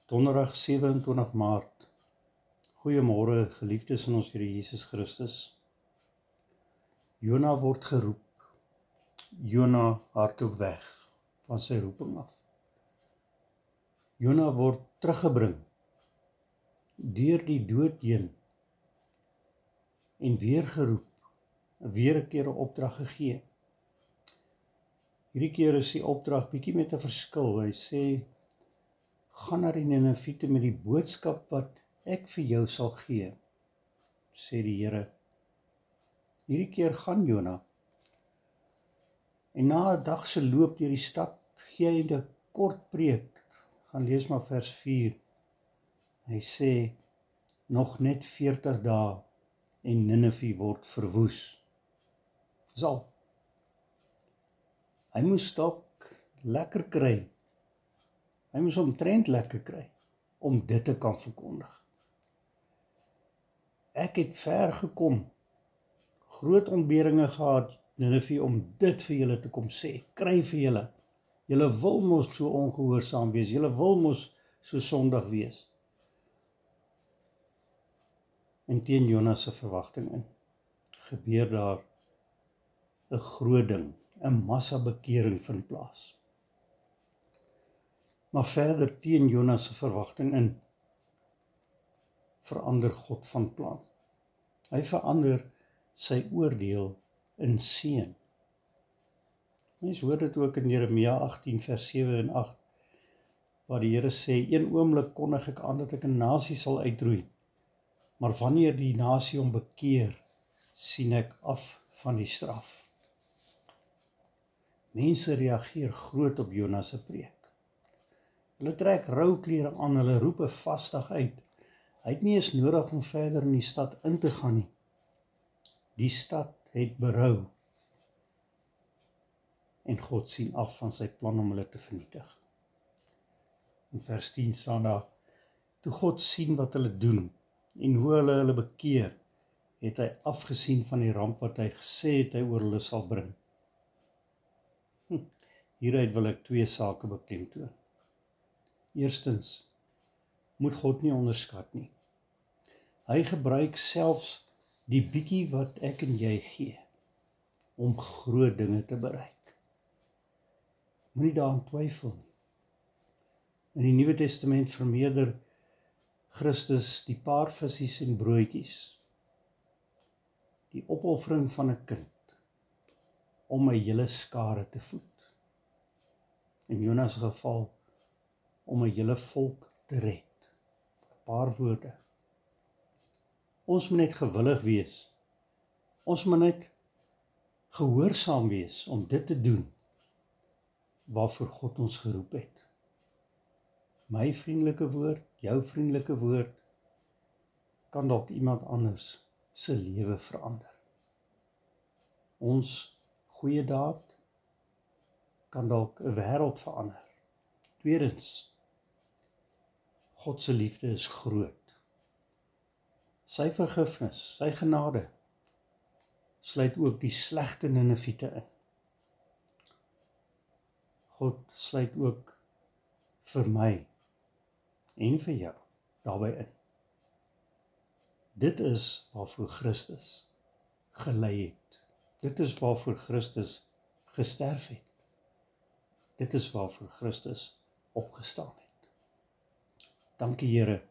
Donderdag 27 Maart. Goeiemôre, geliefdes in ons Here Jesus Christus. Jona word geroep. Jona hardloop weg van sy roeping af. Jona word teruggebring deur die dood heen en weer geroep, weer 'n keer 'n opdrag gegee. Hierdie keer is die opdrag bietjie met 'n verskil. Hy sê, gaan na die Nineviete met die boodskap wat ek vir jou sal gee, sê die Here. Hierdie keer gaan Jona. En na 'n dag se loop deur die stad, gee hy 'n kort preek. Gaan lees maar vers 4. Hy sê, nog net 40 dae en Ninive word verwoes. Dis al. Hy moes dalk lekker kry. Hy moes omtrent lekker kry om dit te kan verkondig. Ek het ver gekom, groot ontberinge gehad, Ninive, om dit vir julle te kom sê. Kry vir julle. Julle wil mos so ongehoorsaam wees. Julle wil mos so sondig wees. En teen Jonas se verwagting in, gebeur daar 'n groot ding, 'n massa bekering vind plaas. Maar verder teen Jonas se verwagting in, verander God van plan. Hy verander sy oordeel in seën. Mens hoor dit ook in Jeremia 18 vers 7 en 8, waar die Here sê, een oomblik kondig ek aan dat ek 'n nasie sal uitroei, maar wanneer die nasie hom bekeer, sien ek af van die straf. Mense reageer groot op Jona se preek. Hulle trek rouklere aan, hulle roep 'n vasdag uit. Hy het nie eens nodig om verder in die stad in te gaan nie. Die stad het berou. En God sien af van sy plan om hulle te vernietig. In vers 10 staan daar, toe God sien wat hulle doen en hoe hulle bekeer, het hy afgesien van die ramp wat hy gesê het hy oor hulle sal bring. Hieruit wil ek 2 sake beklemtoon. Eerstens, moet God nie onderskat nie. Hy gebruik selfs die bietjie wat ek en jy gee, om groot dinge te bereik. Moenie daaraan twyfel nie. In die Nuwe Testament vermeerder Christus die paar visies en broodjies, die opoffering van 'n kind, om 'n hele skare te voed. In Jonas se geval, om 'n hele volk te red. 'n Paar woorde. Ons moet net gewillig wees. Ons moet net gehoorsaam wees om dit te doen waarvoor God ons geroep het. My vriendelike woord, jou vriendelike woord, kan dalk iemand anders se lewe verander. Ons goeie daad kan dalk 'n wêreld verander. Tweedens, God se liefde is groot. Sy vergifnis, sy genade, sluit ook die slegte Nineviete in. God sluit ook vir my en vir jou daarbey in. Dit is waarvoor Christus gelei het. Dit is waarvoor Christus gesterf het. Dit is waarvoor Christus opgestaan het. Dankie Here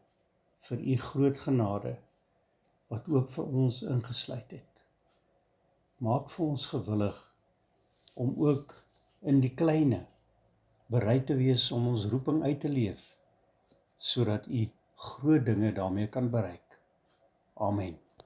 vir u groot genade wat ook vir ons ingesluit het. Maak vir ons gewillig om ook in die kleine bereid te wees om ons roeping uit te leef, sodat u groot dinge daarmee kan bereik. Amen.